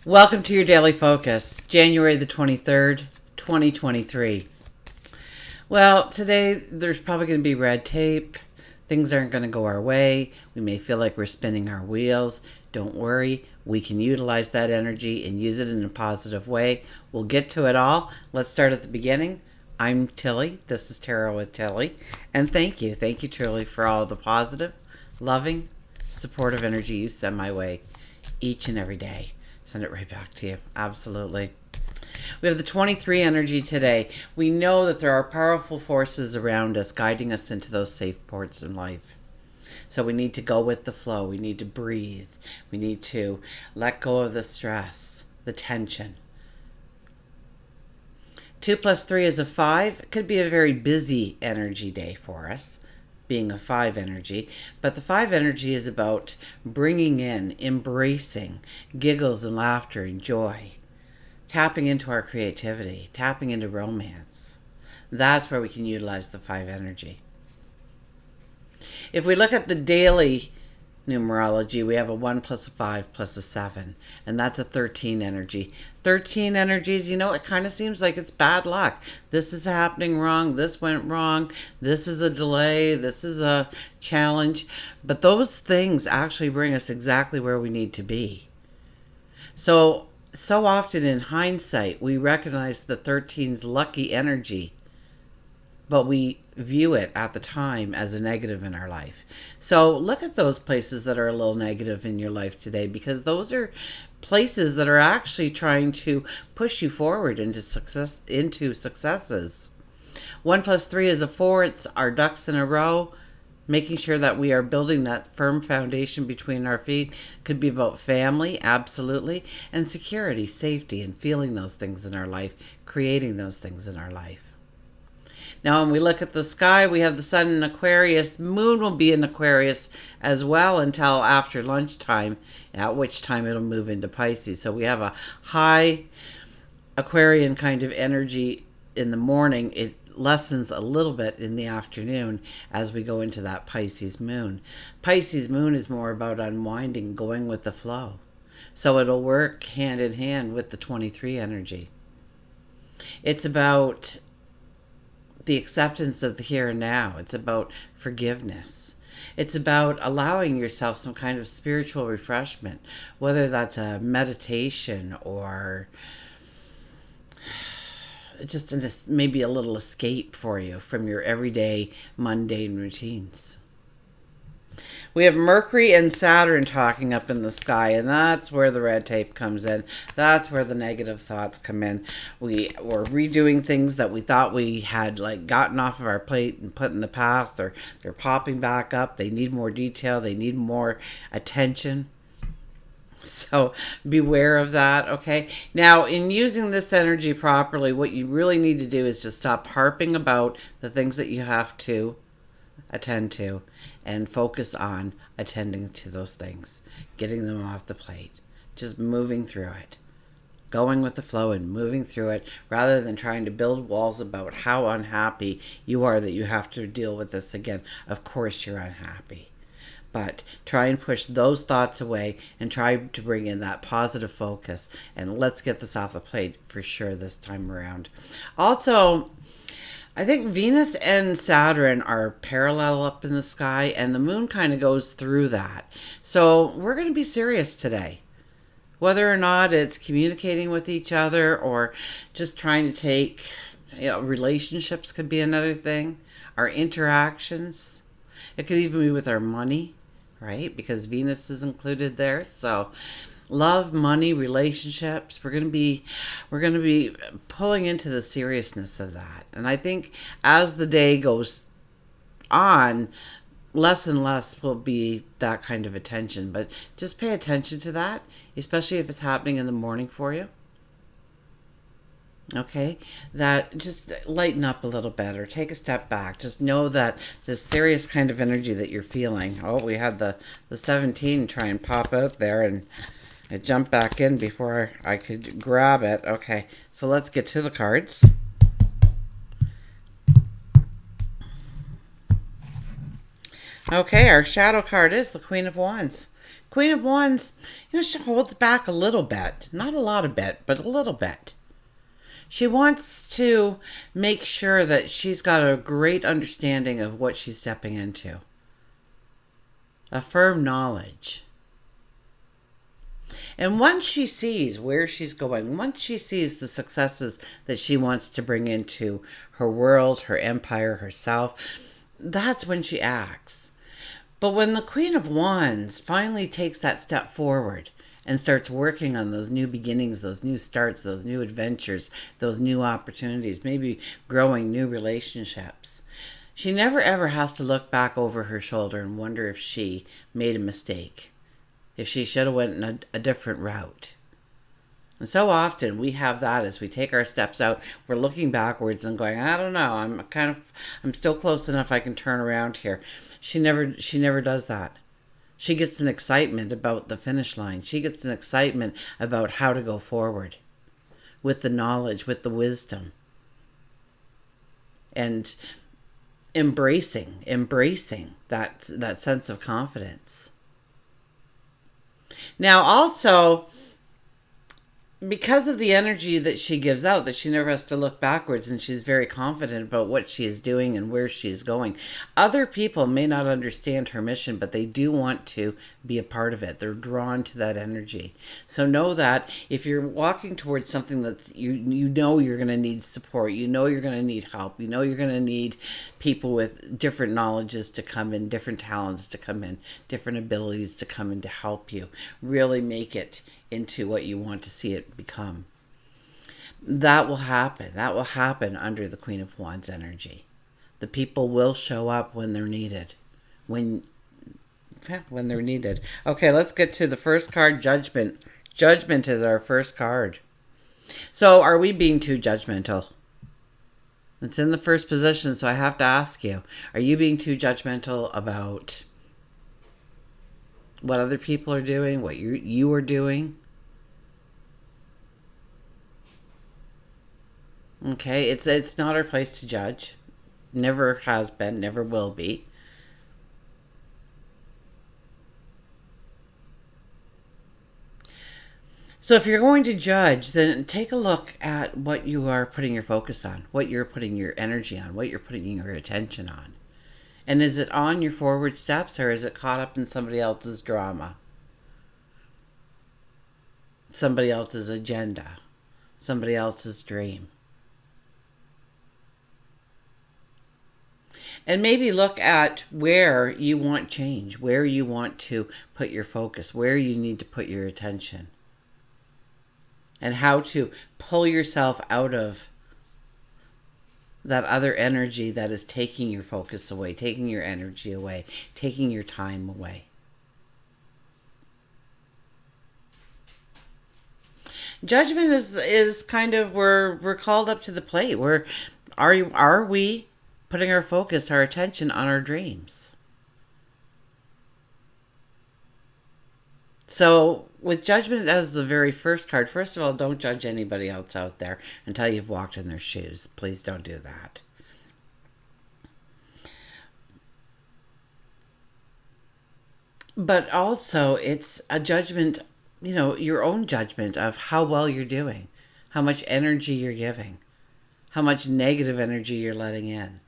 Welcome to your daily focus, January the 23rd, 2023. Well, today there's probably going to be red tape. Things aren't going to go our way. We may feel like we're spinning our wheels. Don't worry. We can utilize that energy and use it in a positive way. We'll get to it all. Let's start at the beginning. I'm Tilly. This is Tarot with Tilly. And thank you. Thank you, Tilly, for all the positive, loving, supportive energy you send my way each and every day. Send it right back to you. Absolutely. We have the 23 energy today. We know that there are powerful forces around us guiding us into those safe ports in life. So we need to go with the flow. We need to breathe. We need to let go of the stress, the tension. 2 plus 3 is a 5. It could be a very busy energy day for us, being a 5 energy. But the 5 energy is about bringing in, embracing giggles and laughter and joy, tapping into our creativity, tapping into romance. That's where we can utilize the 5 energy. If we look at the daily numerology, we have a 1 plus a 5 plus a 7, and that's a 13 energy. 13 energies, it kind of seems like it's bad luck. This is happening wrong, this went wrong, this is a delay, this is a challenge, but those things actually bring us exactly where we need to be. So often in hindsight, we recognize the 13's lucky energy, but we view it at the time as a negative in our life. So look at those places that are a little negative in your life today, because those are places that are actually trying to push you forward into successes. 1 plus 3 is a 4. It's our ducks in a row, making sure that we are building that firm foundation between our feet. Could be about family, absolutely, and security, safety, and feeling those things in our life, creating those things in our life. Now, when we look at the sky, we have the sun in Aquarius. Moon will be in Aquarius as well until after lunchtime, at which time it'll move into Pisces. So we have a high Aquarian kind of energy in the morning. It lessens a little bit in the afternoon as we go into that Pisces moon. Pisces moon is more about unwinding, going with the flow. So it'll work hand in hand with the 23 energy. It's about the acceptance of the here and now. It's about forgiveness. It's about allowing yourself some kind of spiritual refreshment, whether that's a meditation or just maybe a little escape for you from your everyday mundane routines. We have Mercury and Saturn talking up in the sky, and that's where the red tape comes in. That's where the negative thoughts come in. We were redoing things that we thought we had gotten off of our plate and put in the past, or they're popping back up. They need more detail. They need more attention. So beware of that, okay? Now, in using this energy properly, what you really need to do is just stop harping about the things that you have to attend to and focus on attending to those things, getting them off the plate, just moving through it, going with the flow and moving through it, rather than trying to build walls about how unhappy you are that you have to deal with this again. Of course you're unhappy, but try and push those thoughts away and try to bring in that positive focus, and let's get this off the plate for sure this time around. Also, I think Venus and Saturn are parallel up in the sky, and the moon kind of goes through that. So we're going to be serious today. Whether or not it's communicating with each other or just trying to take, relationships could be another thing. Our interactions. It could even be with our money, right? Because Venus is included there. So love, money, relationships, we're going to be pulling into the seriousness of that. And I think as the day goes on, less and less will be that kind of attention. But just pay attention to that, especially if it's happening in the morning for you. Okay, that just lighten up a little bit or take a step back. Just know that this serious kind of energy that you're feeling. Oh, we had the 17 try and pop out there, and it jumped back in before I could grab it. Okay, so let's get to the cards. Okay, our shadow card is the Queen of Wands. Queen of Wands, she holds back a little bit. Not a lot of bit, but a little bit. She wants to make sure that she's got a great understanding of what she's stepping into. A firm knowledge. And once she sees where she's going, once she sees the successes that she wants to bring into her world, her empire, herself, that's when she acts. But when the Queen of Wands finally takes that step forward and starts working on those new beginnings, those new starts, those new adventures, those new opportunities, maybe growing new relationships, she never ever has to look back over her shoulder and wonder if she made a mistake, if she should have went in a different route. And so often we have that as we take our steps out, we're looking backwards and going, I don't know, I'm still close enough I can turn around here. She never does that. She gets an excitement about the finish line. She gets an excitement about how to go forward with the knowledge, with the wisdom. And embracing that sense of confidence. Now also, because of the energy that she gives out, that she never has to look backwards, and she's very confident about what she is doing and where she's going. Other people may not understand her mission, but they do want to be a part of it. They're drawn to that energy. So know that if you're walking towards something that you know you're going to need support, you know you're going to need help, you know you're going to need people with different knowledges to come in, different talents to come in, different abilities to come in to help you really make it into what you want to see it become. That will happen. That will happen under the Queen of Wands energy. The people will show up when they're needed. When they're needed. Okay, let's get to the first card, Judgment. Judgment is our first card. So, are we being too judgmental? It's in the first position, so I have to ask you, are you being too judgmental about what other people are doing, what you are doing? Okay, it's not our place to judge. Never has been, never will be. So if you're going to judge, then take a look at what you are putting your focus on, what you're putting your energy on, what you're putting your attention on. And is it on your forward steps, or is it caught up in somebody else's drama? Somebody else's agenda? Somebody else's dream? And maybe look at where you want change, where you want to put your focus, where you need to put your attention. And how to pull yourself out of that other energy that is taking your focus away, taking your energy away, taking your time away. Judgment is kind of, we're called up to the plate. Are we putting our focus, our attention on our dreams? So with Judgment as the very first card, first of all, don't judge anybody else out there until you've walked in their shoes. Please don't do that. But also, it's a judgment, your own judgment of how well you're doing, how much energy you're giving, how much negative energy you're letting in.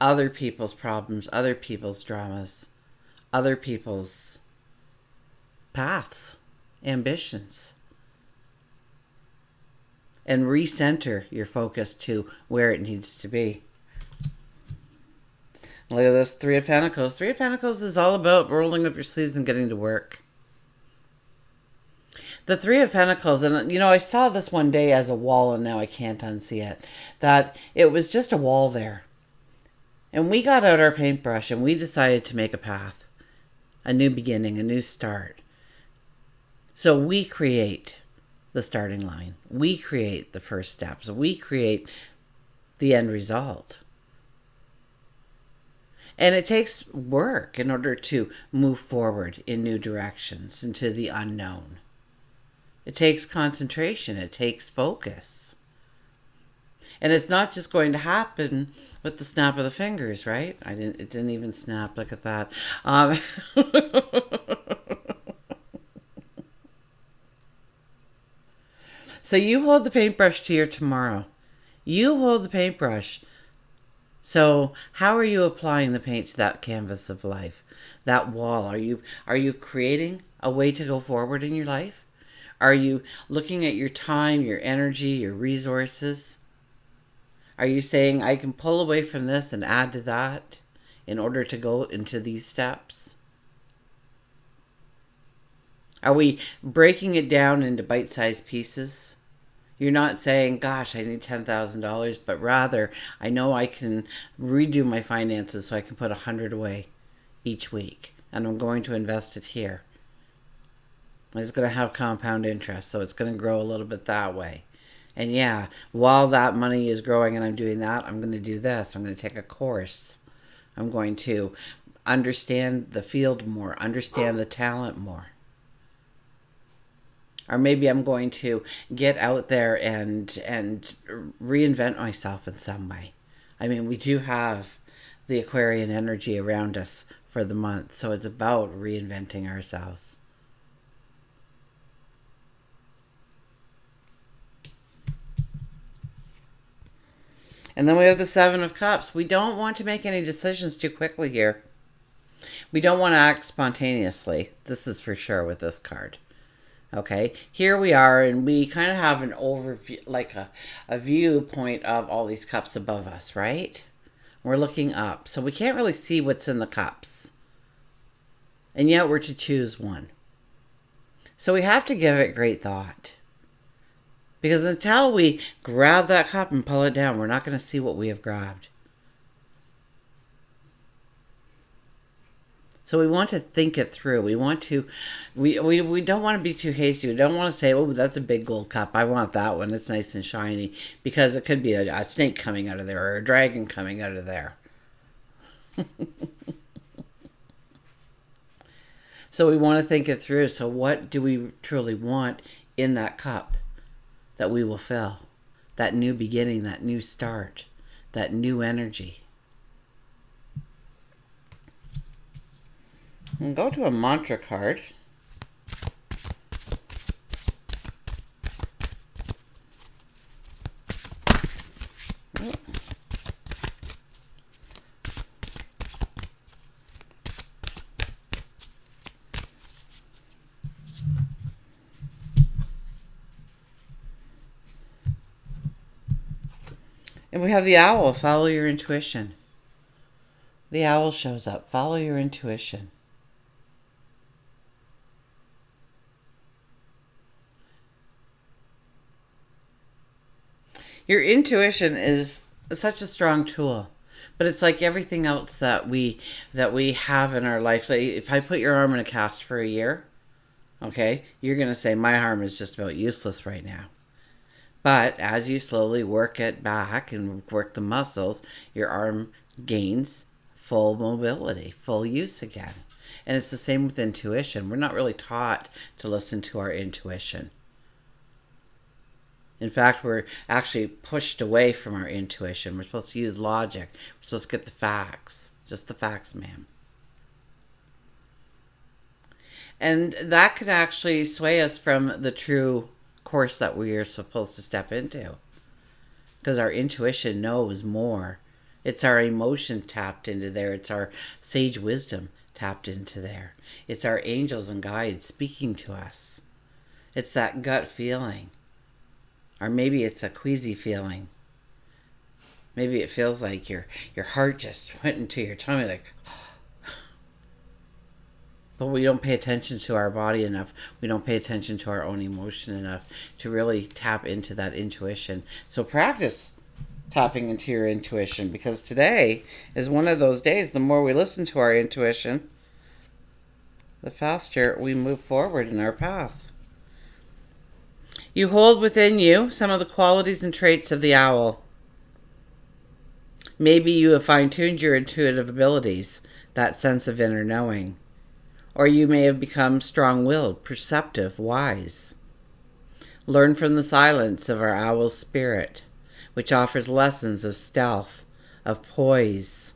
Other people's problems, other people's dramas, other people's paths, ambitions. And recenter your focus to where it needs to be. Look at this, Three of Pentacles. Three of Pentacles is all about rolling up your sleeves and getting to work. The Three of Pentacles, and I saw this one day as a wall, and now I can't unsee it. That it was just a wall there. And we got out our paintbrush and we decided to make a path. A new beginning, a new start. So we create the starting line. We create the first steps. We create the end result. And it takes work in order to move forward in new directions into the unknown. It takes concentration. It takes focus. And it's not just going to happen with the snap of the fingers, right? It didn't even snap. Look at that. So you hold the paintbrush to your tomorrow. You hold the paintbrush. So how are you applying the paint to that canvas of life, that wall? Are you creating a way to go forward in your life? Are you looking at your time, your energy, your resources? Are you saying, I can pull away from this and add to that in order to go into these steps? Are we breaking it down into bite-sized pieces? You're not saying, gosh, I need $10,000, but rather, I know I can redo my finances so I can put 100 away each week. And I'm going to invest it here. It's going to have compound interest, so it's going to grow a little bit that way. And yeah, while that money is growing and I'm doing that, I'm going to do this. I'm going to take a course. I'm going to understand the field more, understand the talent more. Or maybe I'm going to get out there and reinvent myself in some way. I mean, we do have the Aquarian energy around us for the month, so it's about reinventing ourselves. And then we have the Seven of Cups. We don't want to make any decisions too quickly here. We don't want to act spontaneously. This is for sure with this card. Okay, here we are, and we kind of have an overview, like a viewpoint of all these cups above us, right? We're looking up, so we can't really see what's in the cups. And yet we're to choose one. So we have to give it great thought. Because until we grab that cup and pull it down, we're not going to see what we have grabbed. So we want to think it through. We don't want to be too hasty. We don't want to say, oh, that's a big gold cup. I want that one. It's nice and shiny. Because it could be a snake coming out of there or a dragon coming out of there. So we want to think it through. So what do we truly want in that cup that we will fill? That new beginning, that new start, that new energy. And go to a mantra card. And we have the owl. Follow your intuition. The owl shows up. Follow your intuition. Your intuition is such a strong tool, but it's like everything else that we have in our life. Like if I put your arm in a cast for a year, okay, you're going to say my arm is just about useless right now. But as you slowly work it back and work the muscles, your arm gains full mobility, full use again. And it's the same with intuition. We're not really taught to listen to our intuition. In fact, we're actually pushed away from our intuition. We're supposed to use logic. We're supposed to get the facts. Just the facts, ma'am. And that could actually sway us from the true course that we are supposed to step into. Because our intuition knows more. It's our emotion tapped into there. It's our sage wisdom tapped into there. It's our angels and guides speaking to us. It's that gut feeling. Or maybe it's a queasy feeling. Maybe it feels like your heart just went into your tummy like. But we don't pay attention to our body enough. We don't pay attention to our own emotion enough to really tap into that intuition. So practice tapping into your intuition, because today is one of those days. The more we listen to our intuition, the faster we move forward in our path. You hold within you some of the qualities and traits of the owl. Maybe you have fine-tuned your intuitive abilities, that sense of inner knowing. Or you may have become strong-willed, perceptive, wise. Learn from the silence of our owl's spirit. which offers lessons of stealth, of poise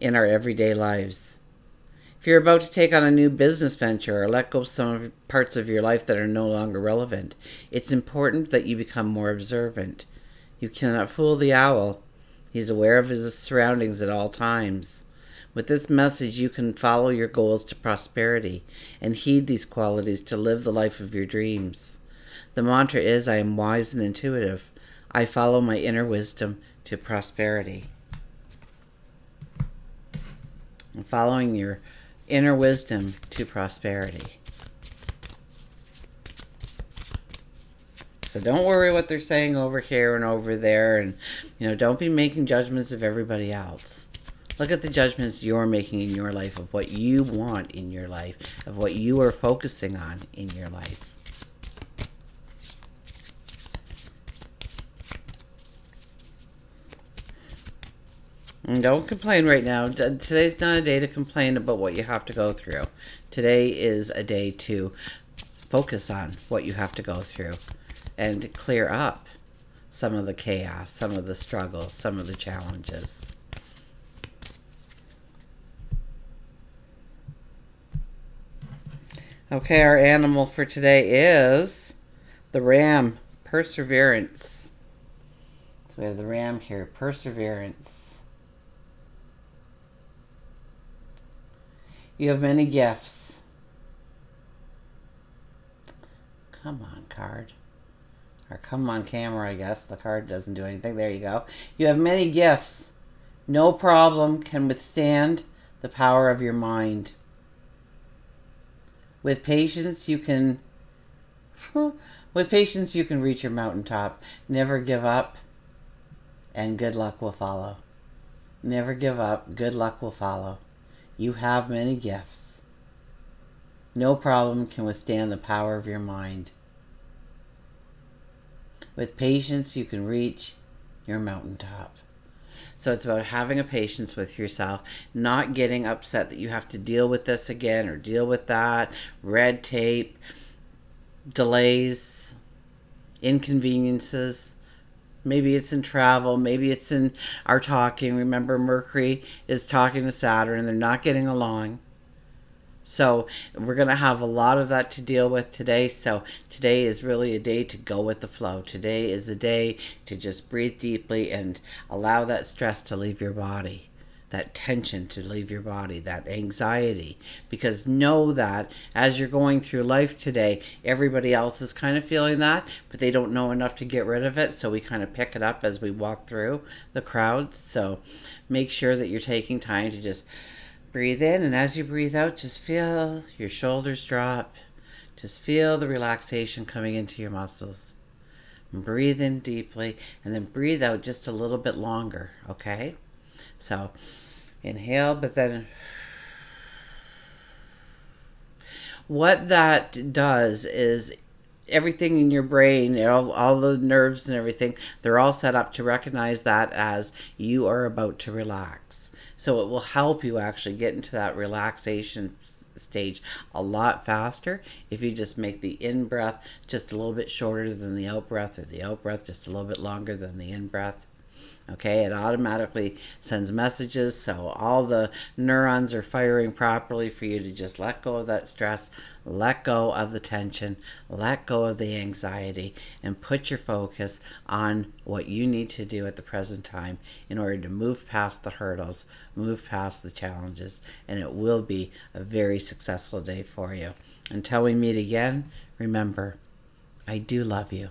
in our everyday lives. If you're about to take on a new business venture or let go of some parts of your life that are no longer relevant, it's important that you become more observant. You cannot fool the owl. He's aware of his surroundings at all times. With this message, you can follow your goals to prosperity and heed these qualities to live the life of your dreams. The mantra is, I am wise and intuitive. I follow my inner wisdom to prosperity. And following your inner wisdom to prosperity. So don't worry what they're saying over here and over there, and don't be making judgments of everybody else. Look at the judgments you're making in your life, of what you want in your life, of what you are focusing on in your life. And don't complain right now. Today's not a day to complain about what you have to go through. Today is a day to focus on what you have to go through and clear up some of the chaos, some of the struggle, some of the challenges. Okay, our animal for today is the ram, perseverance. So we have the ram here, perseverance. You have many gifts. Come on, card. Or come on, camera, I guess. The card doesn't do anything. There you go. You have many gifts. No problem can withstand the power of your mind. With patience, you can reach your mountaintop. Never give up, and good luck will follow. Never give up. Good luck will follow. You have many gifts. No problem can withstand the power of your mind. With patience, you can reach your mountaintop. So it's about having a patience with yourself, not getting upset that you have to deal with this again or deal with that, red tape, delays, inconveniences. Maybe it's in travel, maybe it's in our talking. Remember, Mercury is talking to Saturn and they're not getting along. So we're going to have a lot of that to deal with today. So today is really a day to go with the flow. Today is a day to just breathe deeply and allow that stress to leave your body, that tension to leave your body, that anxiety. Because know that as you're going through life today, everybody else is kind of feeling that, but they don't know enough to get rid of it. So we kind of pick it up as we walk through the crowd. So make sure that you're taking time to just breathe in, and as you breathe out, just feel your shoulders drop. Just feel the relaxation coming into your muscles. And breathe in deeply, and then breathe out just a little bit longer, okay? So inhale, but then what that does is everything in your brain, all the nerves and everything, they're all set up to recognize that as you are about to relax. So it will help you actually get into that relaxation stage a lot faster if you just make the in-breath just a little bit shorter than the out-breath, or the out-breath just a little bit longer than the in-breath. Okay, it automatically sends messages, so all the neurons are firing properly for you to just let go of that stress, let go of the tension, let go of the anxiety, and put your focus on what you need to do at the present time in order to move past the hurdles, move past the challenges, and it will be a very successful day for you. Until we meet again, remember, I do love you.